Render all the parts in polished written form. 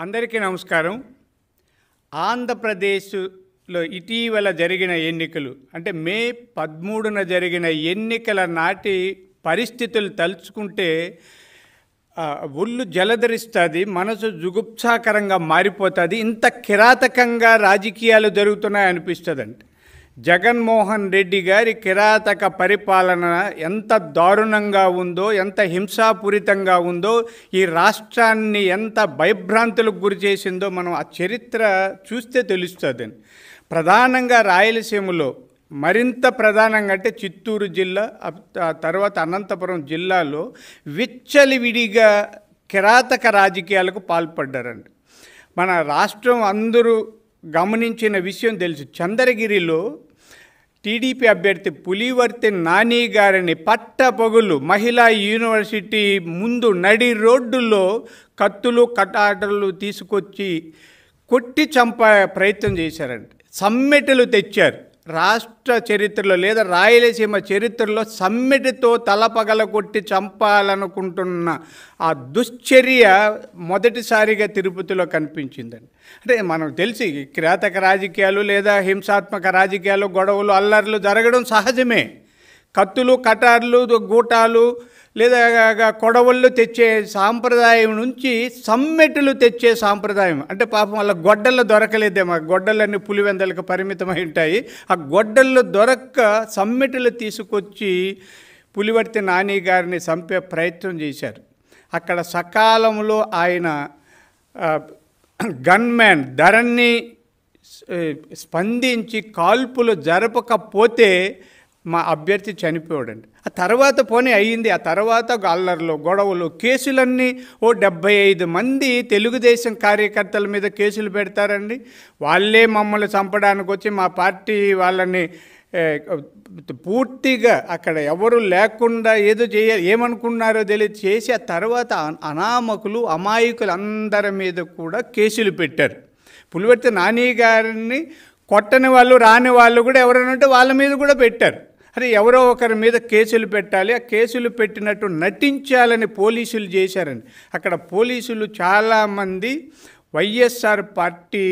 అందరికీ నమస్కారం. ఆంధ్రప్రదేశ్లో ఇటీవల జరిగిన ఎన్నికలు అంటే మే 13న జరిగిన ఎన్నికల నాటి పరిస్థితులు తలుచుకుంటే ఒళ్ళు జలధరిస్తుంది, మనసు జుగుప్సాకరంగా మారిపోతుంది. ఇంత కిరాతకంగా రాజకీయాలు జరుగుతున్నాయి అనిపిస్తుందండి. జగన్మోహన్ రెడ్డి గారి కిరాతక పరిపాలన ఎంత దారుణంగా ఉందో, ఎంత హింసాపూరితంగా ఉందో, ఈ రాష్ట్రాన్ని ఎంత భయభ్రాంతులకు గురి చేసిందో మనం ఆ చరిత్ర చూస్తే తెలుస్తుందండి. ప్రధానంగా రాయలసీమలో, మరింత ప్రధానంగా అంటే చిత్తూరు జిల్లా, తర్వాత అనంతపురం జిల్లాలో విచ్చలివిడిగా కిరాతక రాజకీయాలకు పాల్పడ్డారండి. మన రాష్ట్రం అందరూ గమనించిన విషయం తెలుసు. చంద్రగిరిలో టీడీపీ అభ్యర్థి పులివర్తి నాని గారిని పట్టపగులు మహిళా యూనివర్సిటీ ముందు నడి రోడ్డులో కత్తులు కటాటలు తీసుకొచ్చి కొట్టి చంపే ప్రయత్నం చేశారండి. సమ్మెటలు తెచ్చారు. రాష్ట్ర చరిత్రలో లేదా రాయలసీమ చరిత్రలో సమ్మెటితో తలపగల కొట్టి చంపాలనుకుంటున్న ఆ దుశ్చర్య మొదటిసారిగా తిరుపతిలో కనిపించిందండి. అంటే మనకు తెలిసి కిరాతక రాజకీయాలు లేదా హింసాత్మక రాజకీయాలు, గొడవలు, అల్లర్లు జరగడం సహజమే. కత్తులు కటార్లు గూటాలు లేదా కొడవళ్ళు తెచ్చే సాంప్రదాయం నుంచి సమ్మెటలు తెచ్చే సాంప్రదాయం. అంటే పాపం వాళ్ళ గొడ్డళ్ళు దొరకలేదేమో, గొడ్డలన్నీ పులివెందలకు పరిమితమై ఉంటాయి. ఆ గొడ్డళ్ళు దొరక్క సమ్మెటలు తీసుకొచ్చి పులివర్తి నాని గారిని చంపే ప్రయత్నం చేశారు. అక్కడ సకాలంలో ఆయన గన్మ్యాన్ ధరణి స్పందించి కాల్పులు జరపకపోతే మా అభ్యర్థి చనిపోయాడండి. ఆ తర్వాత పోనీ అయ్యింది. ఆ తర్వాత అల్లర్లు, గొడవలు, కేసులన్నీ 75 మంది తెలుగుదేశం కార్యకర్తల మీద కేసులు పెడతారండి. వాళ్ళే మమ్మల్ని చంపడానికి వచ్చి మా పార్టీ వాళ్ళని పూర్తిగా అక్కడ ఎవరు లేకుండా ఏదో ఏమనుకున్నారో తెలియదు చేసి ఆ తర్వాత అనామకులు, అమాయకులు అందరి మీద కూడా కేసులు పెట్టారు. పులివర్తి నాని గారిని కొట్టని వాళ్ళు, రాని వాళ్ళు కూడా ఎవరైనా ఉంటే వాళ్ళ మీద కూడా పెట్టారు. అరే ఎవరో ఒకరి మీద కేసులు పెట్టాలి, ఆ కేసులు పెట్టినట్టు నటించాలని పోలీసులు చేశారండి. అక్కడ పోలీసులు చాలామంది వైఎస్ఆర్ పార్టీ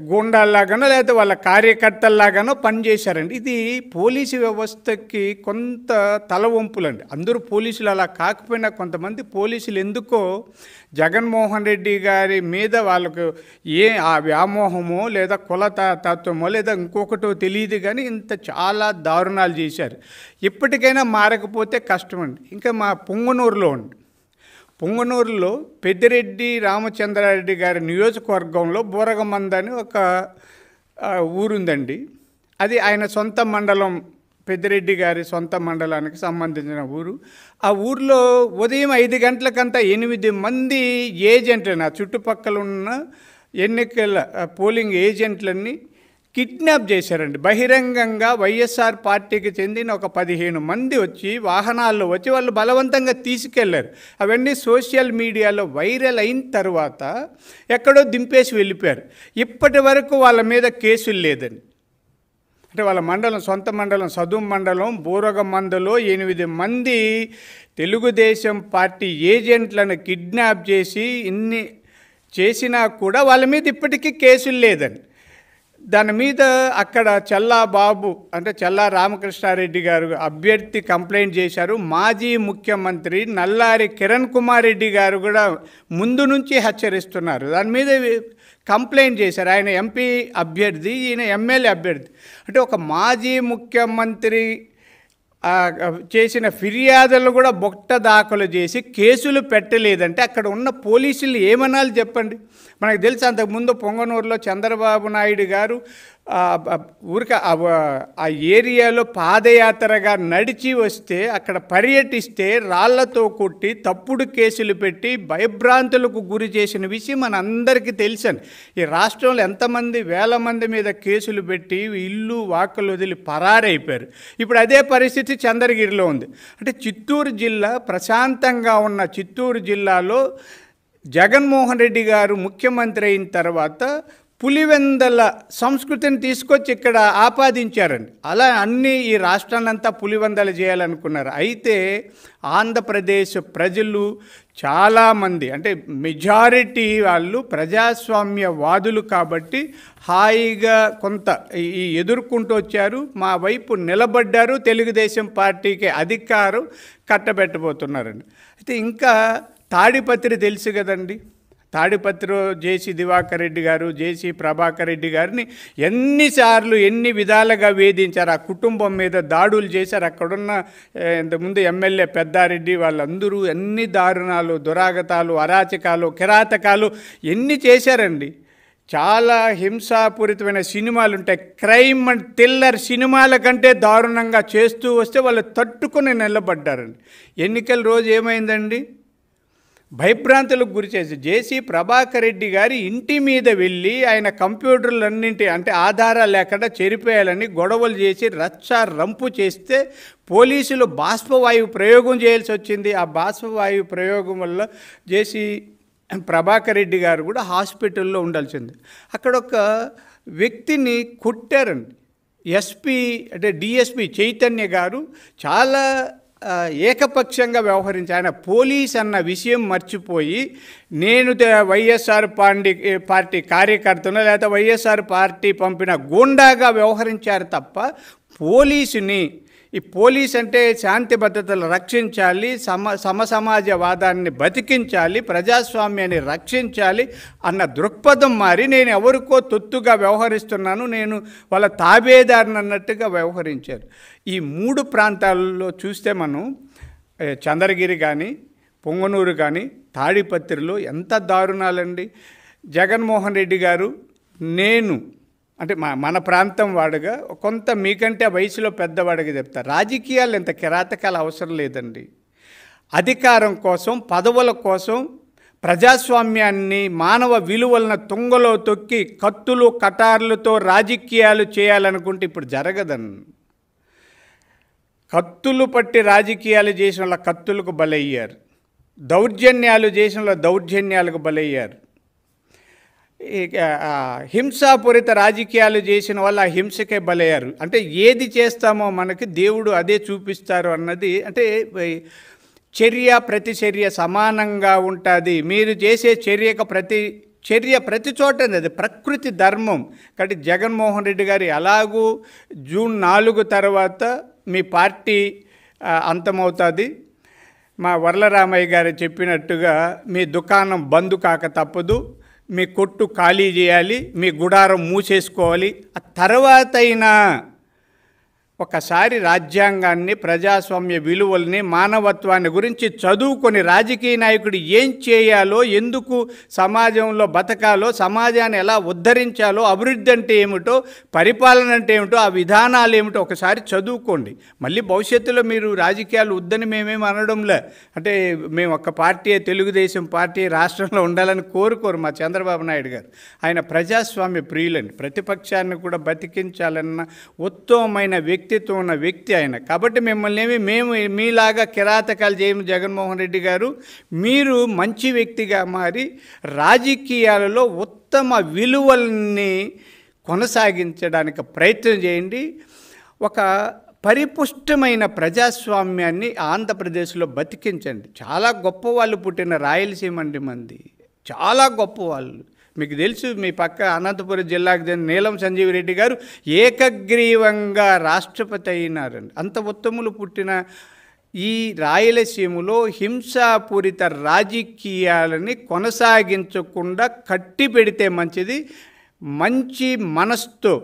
గూండాల్లాగానో లేకపోతే వాళ్ళ కార్యకర్తల్లాగానో పనిచేశారండి. ఇది పోలీసు వ్యవస్థకి కొంత తలవంపులండి. అందరూ పోలీసులు అలా కాకపోయినా కొంతమంది పోలీసులు ఎందుకో జగన్మోహన్ రెడ్డి గారి మీద వాళ్ళకు ఆ వ్యామోహమో లేదా కులతత్వమో లేదా ఇంకొకటో తెలియదు కానీ ఇంత చాలా దారుణాలు చేశారు. ఇప్పటికైనా మారకపోతే కష్టమండి. ఇంకా మా పొంగనూరులో పెద్దిరెడ్డి రామచంద్రారెడ్డి గారి నియోజకవర్గంలో బూరగమంద అని ఒక ఊరుందండి. అది ఆయన సొంత మండలం, పెద్దిరెడ్డి గారి సొంత మండలానికి సంబంధించిన ఊరు. ఆ ఊర్లో ఉదయం 5 గంటలకంతా 8 మంది ఏజెంట్లను, ఆ చుట్టుపక్కల ఉన్న ఎన్నికల పోలింగ్ ఏజెంట్లన్నీ కిడ్నాప్ చేశారండి. బహిరంగంగా వైఎస్ఆర్ పార్టీకి చెందిన ఒక 15 మంది వచ్చి వాహనాల్లో వచ్చి వాళ్ళు బలవంతంగా తీసుకెళ్లారు. అవన్నీ సోషల్ మీడియాలో వైరల్ అయిన తర్వాత ఎక్కడో దింపేసి వెళ్ళిపోయారు. ఇప్పటి వరకు వాళ్ళ మీద కేసులు లేదండి. అంటే వాళ్ళ మండలం, సొంత మండలం, సదుం మండలం బూరగమందలో 8 మంది తెలుగుదేశం పార్టీ ఏజెంట్లను కిడ్నాప్ చేసి ఇన్ని చేసినా కూడా వాళ్ళ మీద ఇప్పటికీ కేసులు లేదండి. దాని మీద అక్కడ చల్లాబాబు అంటే చల్లా రామకృష్ణారెడ్డి గారు అభ్యర్థి కంప్లైంట్ చేశారు. మాజీ ముఖ్యమంత్రి నల్లారి కిరణ్ కుమార్ రెడ్డి గారు కూడా ముందు నుంచి హెచ్చరిస్తున్నారు. దాని మీద కంప్లైంట్ చేశారు. ఆయన ఎంపీ అభ్యర్థి, ఈయన ఎమ్మెల్యే అభ్యర్థి. అంటే ఒక మాజీ ముఖ్యమంత్రి చేసిన ఫిర్యాదులు కూడా బొట్ట దాఖలు చేసి కేసులు పెట్టలేదంటే అక్కడ ఉన్న పోలీసులు ఏమనాలి చెప్పండి. మనకు తెలుసు అంతకుముందు పొంగనూరులో చంద్రబాబు నాయుడు గారు ఊరిక ఆ ఏరియాలో పాదయాత్రగా నడిచి వస్తే అక్కడ పర్యటిస్తే రాళ్లతో కొట్టి తప్పుడు కేసులు పెట్టి భయభ్రాంతులకు గురి చేసిన విషయం మన అందరికీ తెలుసండి. ఈ రాష్ట్రంలో ఎంతమంది వేల మంది మీద కేసులు పెట్టి ఇల్లు వాకలు వదిలి పరారైపోయారు. ఇప్పుడు అదే పరిస్థితి చంద్రగిరిలో ఉంది. అంటే చిత్తూరు జిల్లా, ప్రశాంతంగా ఉన్న చిత్తూరు జిల్లాలో జగన్మోహన్ రెడ్డి గారు ముఖ్యమంత్రి అయిన తర్వాత పులివెందల సంస్కృతిని తీసుకొచ్చి ఇక్కడ ఆపాదించారండి. అలా అన్నీ ఈ రాష్ట్రాన్నంతా పులివెందలు చేయాలనుకున్నారు. అయితే ఆంధ్రప్రదేశ్ ప్రజలు చాలామంది, అంటే మెజారిటీ వాళ్ళు ప్రజాస్వామ్యవాదులు కాబట్టి హాయిగా కొంత ఈ ఎదుర్కొంటూ వచ్చారు, మా వైపు నిలబడ్డారు, తెలుగుదేశం పార్టీకి అధికారం కట్టబెట్టబోతున్నారండి. అయితే ఇంకా తాడిపత్రి తెలుసు కదండి, తాడిపత్రిలో జేసీ దివాకర్ రెడ్డి గారు, జేసీ ప్రభాకర్ రెడ్డి గారిని ఎన్నిసార్లు ఎన్ని విధాలుగా వేధించారు, ఆ కుటుంబం మీద దాడులు చేశారు. అక్కడున్న ఇంతకుముందు ఎమ్మెల్యే పెద్దారెడ్డి వాళ్ళందరూ ఎన్ని దారుణాలు, దురాగతాలు, అరాచకాలు, కిరాతకాలు ఎన్ని చేశారండి. చాలా హింసాపూరితమైన సినిమాలు ఉంటాయి, క్రైమ్ అండ్ థ్రిల్లర్ సినిమాల కంటే దారుణంగా చేస్తూ వస్తే వాళ్ళు తట్టుకొని నిలబడ్డారండి. ఎన్నికల రోజు ఏమైందండి, భయభ్రాంతులకు గురి చేసి జేసీ ప్రభాకర్ రెడ్డి గారి ఇంటి మీద వెళ్ళి ఆయన కంప్యూటర్లన్నింటి అంటే ఆధారాలు లేకుండా చెరిపేయాలని గొడవలు చేసి రచ్చ రంపు చేస్తే పోలీసులు బాష్పవాయువు ప్రయోగం చేయాల్సి వచ్చింది. ఆ బాష్పవాయువు ప్రయోగం వల్ల జేసీ ప్రభాకర్ రెడ్డి గారు కూడా హాస్పిటల్లో ఉండాల్సింది. అక్కడ ఒక వ్యక్తిని కొట్టారండి. ఎస్పీ అంటే డిఎస్పీ చైతన్య గారు చాలా ఏకపక్షంగా వ్యవహరించి ఆయన పోలీస్ అన్న విషయం మర్చిపోయి నేను వైఎస్ఆర్ పార్టీ కార్యకర్తను లేదా వైఎస్ఆర్ పార్టీ పంపిన గూండాగా వ్యవహరించారు తప్ప పోలీసుని, ఈ పోలీస్ అంటే శాంతి భద్రతలు రక్షించాలి, సమసమాజవాదాన్ని బతికించాలి, ప్రజాస్వామ్యాన్ని రక్షించాలి అన్న దృక్పథం మారి నేను ఎవరికో తొత్తుగా వ్యవహరిస్తున్నాను, నేను వాళ్ళ తాబేదారిని అన్నట్టుగా వ్యవహరించారు. ఈ 3 ప్రాంతాల్లో చూస్తే మనం చంద్రగిరి కానీ, పొంగనూరు కానీ, తాడిపత్రిలో ఎంత దారుణాలండి. జగన్మోహన్ రెడ్డి గారు, నేను అంటే మన ప్రాంతం వాడుగా కొంత మీకంటే వయసులో పెద్దవాడిగా చెప్తారు, రాజకీయాలు ఎంత కిరాతకాలు అవసరం లేదండి. అధికారం కోసం, పదవుల కోసం, ప్రజాస్వామ్యాన్ని, మానవ విలువలను తుంగలో తొక్కి కత్తులు కటార్లతో రాజకీయాలు చేయాలనుకుంటే ఇప్పుడు జరగదండి. కత్తులు పట్టి రాజకీయాలు చేసిన వాళ్ళ కత్తులకు బలయ్యారు, దౌర్జన్యాలు చేసిన వాళ్ళ దౌర్జన్యాలకు బలయ్యారు, హింసాపూరిత రాజకీయాలు చేసిన వాళ్ళు ఆ హింసకే బలయ్యారు. అంటే ఏది చేస్తామో మనకి దేవుడు అదే చూపిస్తారు అన్నది, అంటే చర్య ప్రతిచర్య సమానంగా ఉంటుంది. మీరు చేసే చర్య ప్రతి చోట అది ప్రకృతి ధర్మం. కాబట్టి జగన్మోహన్ రెడ్డి గారు ఎలాగూ జూన్ 4 తర్వాత మీ పార్టీ అంతమవుతుంది. మా వర్లరామయ్య గారు చెప్పినట్టుగా మీ దుకాణం బంద్ కాక తప్పదు, మీ కొట్టు ఖాళీ చేయాలి, మీ గుడారం మూసేసుకోవాలి. ఆ తర్వాతైనా ఒకసారి రాజ్యాంగాన్ని, ప్రజాస్వామ్య విలువల్ని, మానవత్వాన్ని గురించి చదువుకొని రాజకీయ నాయకుడు ఏం చేయాలో, ఎందుకు సమాజంలో బతకాలో, సమాజాన్ని ఎలా ఉద్ధరించాలో, అభివృద్ధి అంటే ఏమిటో, పరిపాలన అంటే ఏమిటో, ఆ విధానాలు ఏమిటో ఒకసారి చదువుకోండి. మళ్ళీ భవిష్యత్తులో మీరు రాజకీయాలు వద్దని మేమేమి అనడంలే. అంటే మేము ఒక పార్టీ, తెలుగుదేశం పార్టీ రాష్ట్రంలో ఉండాలని కోరుకోరు మా చంద్రబాబు నాయుడు గారు. ఆయన ప్రజాస్వామ్య ప్రియులండి, ప్రతిపక్షాన్ని కూడా బతికించాలన్న ఉత్తమమైన వ్యక్తిత్వం ఉన్న వ్యక్తి ఆయన. కాబట్టి మిమ్మల్ని మేము మీలాగా కిరాతకాలు చేయము జగన్మోహన్ రెడ్డి గారు. మీరు మంచి వ్యక్తిగా మారి రాజకీయాలలో ఉత్తమ విలువల్ని కొనసాగించడానికి ప్రయత్నం చేయండి. ఒక పరిపుష్టమైన ప్రజాస్వామ్యాన్ని ఆంధ్రప్రదేశ్లో బతికించండి. చాలా గొప్ప వాళ్ళు పుట్టిన రాయలసీమ అండి మంది, చాలా గొప్ప వాళ్ళు. మీకు తెలుసు, మీ పక్క అనంతపురం జిల్లాకు చెందిన నీలం సంజీవ్ రెడ్డి గారు ఏకగ్రీవంగా రాష్ట్రపతి అయినారండి. అంత ఉత్తములు పుట్టిన ఈ రాయలసీమలో హింసాపూరిత రాజకీయాలని కొనసాగించకుండా కట్టి పెడితే మంచిది. మంచి మనస్తో,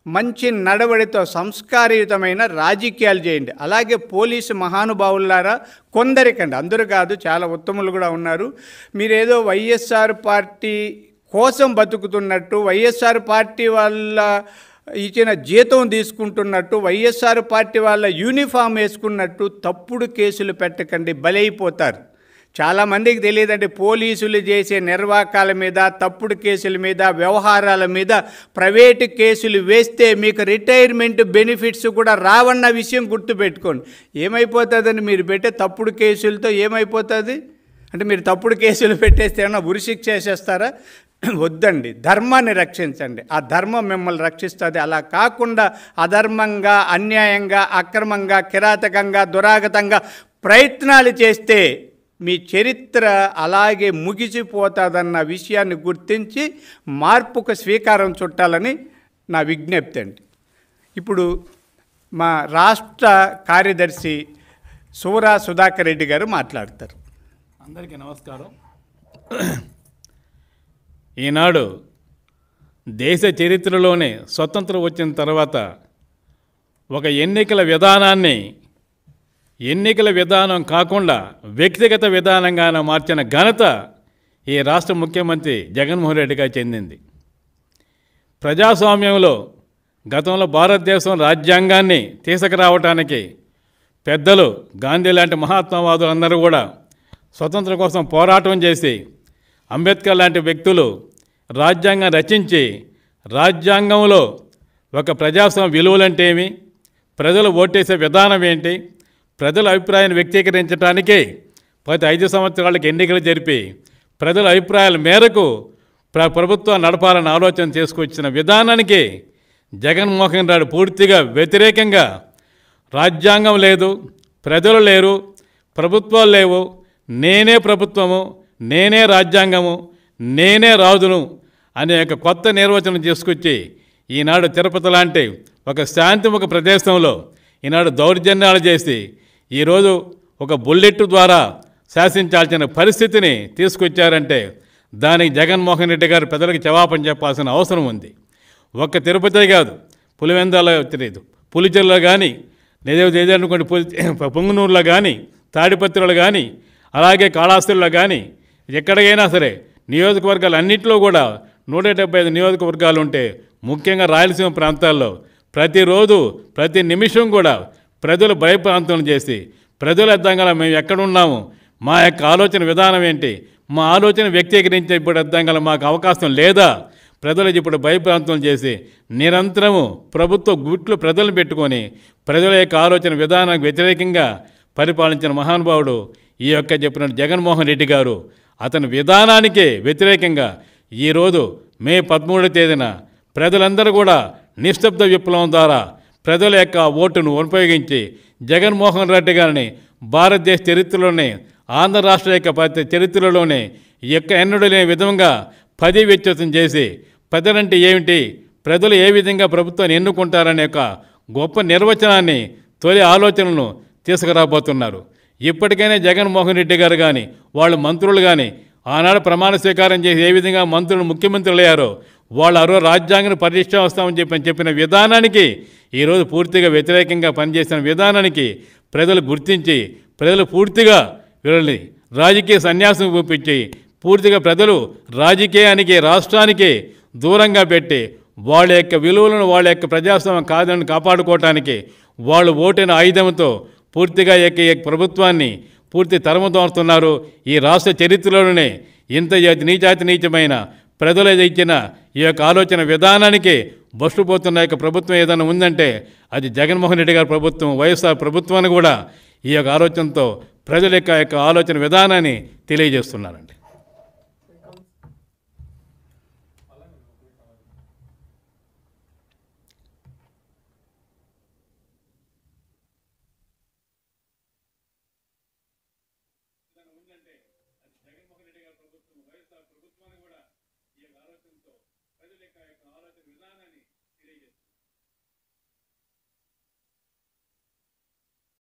మంచి నడవడితో సంస్కారయుతమైన రాజకీయాలు చేయండి. అలాగే పోలీసు మహానుభావులారా, కొందరికండి, అందరూ కాదు, చాలా ఉత్తములు కూడా ఉన్నారు. మీరేదో వైఎస్ఆర్ పార్టీ కోసం బతుకుతున్నట్టు, వైఎస్ఆర్ పార్టీ వాళ్ళ ఇచ్చిన జీతం తీసుకుంటున్నట్టు, వైఎస్ఆర్ పార్టీ వాళ్ళ యూనిఫామ్ వేసుకున్నట్టు తప్పుడు కేసులు పెట్టకండి, బలైపోతారు. చాలామందికి తెలియదండి, పోలీసులు చేసే నిర్వాకాల మీద, తప్పుడు కేసుల మీద, వ్యవహారాల మీద ప్రైవేటు కేసులు వేస్తే మీకు రిటైర్మెంట్ బెనిఫిట్స్ కూడా రావన్న విషయం గుర్తుపెట్టుకోండి. ఏమైపోతుందని మీరు పెట్టే తప్పుడు కేసులతో ఏమైపోతుంది అంటే, మీరు తప్పుడు కేసులు పెట్టేస్తే ఏమన్నా ఉరిశిక్ష వేసేస్తారా? వద్దండి, ధర్మాన్ని రక్షించండి. ఆ ధర్మం మిమ్మల్ని రక్షిస్తుంది. అలా కాకుండా అధర్మంగా, అన్యాయంగా, అక్రమంగా, కిరాతకంగా, దురాగతంగా ప్రయత్నాలు చేస్తే మీ చరిత్ర అలాగే ముగిసిపోతుందన్న విషయాన్ని గుర్తించి మార్పుకు స్వీకారం చుట్టాలని నా విజ్ఞప్తి అండి. ఇప్పుడు మా రాష్ట్ర కార్యదర్శి సూరా సుధాకర్ రెడ్డి గారు మాట్లాడతారు. అందరికీ నమస్కారం. ఈనాడు దేశ చరిత్రలోనే స్వతంత్రం వచ్చిన తర్వాత ఒక ఎన్నికల విధానం కాకుండా వ్యక్తిగత విధానంగా మార్చిన ఘనత ఈ రాష్ట్ర ముఖ్యమంత్రి జగన్మోహన్ రెడ్డిగా చెందింది. ప్రజాస్వామ్యంలో గతంలో భారతదేశం రాజ్యాంగాన్ని తీసుకురావటానికి పెద్దలు గాంధీ లాంటి మహాత్మావాదులు అందరూ కూడా స్వతంత్రం కోసం పోరాటం చేసి, అంబేద్కర్ లాంటి వ్యక్తులు రాజ్యాంగం రచించి, రాజ్యాంగంలో ఒక ప్రజాస్వామ్య విలువలంటే ఏమి, ప్రజలు ఓటేసే విధానం ఏంటి, ప్రజల అభిప్రాయాన్ని వ్యక్తీకరించడానికి ప్రతి 5 సంవత్సరాలకు ఎన్నికలు జరిపి ప్రజల అభిప్రాయాల మేరకు ప్రభుత్వం నడపాలని ఆలోచన చేసుకొచ్చిన విధానానికి జగన్మోహన్ రెడ్డి పూర్తిగా వ్యతిరేకంగా రాజ్యాంగం లేదు, ప్రజలు లేరు, ప్రభుత్వాలు లేవు, నేనే ప్రభుత్వము, నేనే రాజ్యాంగము, నేనే రాజును అనే ఒక కొత్త నిర్వచనం తీసుకొచ్చి ఈనాడు తిరుపతి లాంటి ఒక శాంతిముఖ ప్రదేశంలో ఈనాడు దౌర్జన్యాలు చేసి ఈరోజు ఒక బుల్లెట్ ద్వారా శాసించాల్సిన పరిస్థితిని తీసుకొచ్చారంటే దానికి జగన్మోహన్ రెడ్డి గారు ప్రజలకు జవాబు చెప్పాల్సిన అవసరం ఉంది. ఒక్క తిరుపతి కాదు, పులివెందులలో తెలియదు, పులిచెర్లో కానీ, ఏదనుకోండి పొంగునూరులో కానీ, తాడిపత్రిలో కానీ, అలాగే కాళహస్తిలో కానీ, ఎక్కడికైనా సరే నియోజకవర్గాలు అన్నింటిలో కూడా 175 నియోజకవర్గాలు ఉంటే ముఖ్యంగా రాయలసీమ ప్రాంతాల్లో ప్రతిరోజు ప్రతి నిమిషం కూడా ప్రజలు భయప్రాంతం చేసి ప్రజలు అర్థంగా మేము ఎక్కడున్నాము, మా యొక్క ఆలోచన విధానం ఏంటి, మా ఆలోచన వ్యక్తీకరించే ఇప్పుడు అర్థంగా మాకు అవకాశం లేదా, ప్రజలు ఇప్పుడు భయప్రాంతం చేసి నిరంతరము ప్రభుత్వ గుట్లు ప్రజలను పెట్టుకొని ప్రజల యొక్క ఆలోచన విధానానికి వ్యతిరేకంగా పరిపాలించిన మహానుభావుడు ఈ యొక్క చెప్పిన జగన్మోహన్ రెడ్డి గారు. అతని విధానానికి వ్యతిరేకంగా ఈరోజు మే 13వ తేదీన ప్రజలందరూ కూడా నిశ్శబ్ద విప్లవం ద్వారా ప్రజల యొక్క ఓటును ఉపయోగించి జగన్మోహన్ రెడ్డి గారిని భారతదేశ చరిత్రలోనే, ఆంధ్ర రాష్ట్ర యొక్క చరిత్రలోనే ఎన్నడూ లేని విధంగా పదవీచ్యుతం చేసి ప్రజలంటే ఏమిటి, ప్రజలు ఏ విధంగా ప్రభుత్వాన్ని ఎన్నుకుంటారనే ఒక గొప్ప నిర్వచనాన్ని, తొలి ఆలోచనలను తీసుకురాబోతున్నారు. ఇప్పటికైనా జగన్మోహన్ రెడ్డి గారు కానీ, వాళ్ళ మంత్రులు కానీ ఆనాడు ప్రమాణ స్వీకారం చేసి ఏ విధంగా మంత్రులు ముఖ్యమంత్రులు అయ్యారో వాళ్ళు రాజ్యాంగాన్ని పరిరక్షణ వస్తామని చెప్పిన విధానానికి ఈరోజు పూర్తిగా వ్యతిరేకంగా పనిచేసిన విధానానికి ప్రజలు గుర్తించి ప్రజలు పూర్తిగా వీళ్ళని రాజకీయ సన్యాసం చూపించి పూర్తిగా ప్రజలు రాజకీయానికి, రాష్ట్రానికి దూరంగా పెట్టి వాళ్ళ యొక్క విలువలను, వాళ్ళ యొక్క ప్రజాస్వామ్యం కాదని కాపాడుకోవటానికి వాళ్ళు ఓటైన ఆయుధంతో పూర్తిగా ప్రభుత్వాన్ని పూర్తి తరమతోస్తున్నారు. ఈ రాష్ట్ర చరిత్రలోనే ఇంత నీచమైన ప్రజలు ఇచ్చిన ఈ యొక్క ఆలోచన విధానానికి బస్సుపోతున్న యొక్క ప్రభుత్వం ఏదైనా ఉందంటే అది జగన్మోహన్ రెడ్డి గారి ప్రభుత్వం, వైఎస్ఆర్ ప్రభుత్వాన్ని కూడా ఈ యొక్క ఆలోచనతో ప్రజల యొక్క ఆలోచన విధానాన్ని తెలియజేస్తున్నారండి. జగన్మోహన్ రెడ్డి గారి ప్రభుత్వం, వైఎస్ఆర్ ప్రభుత్వాన్ని కూడా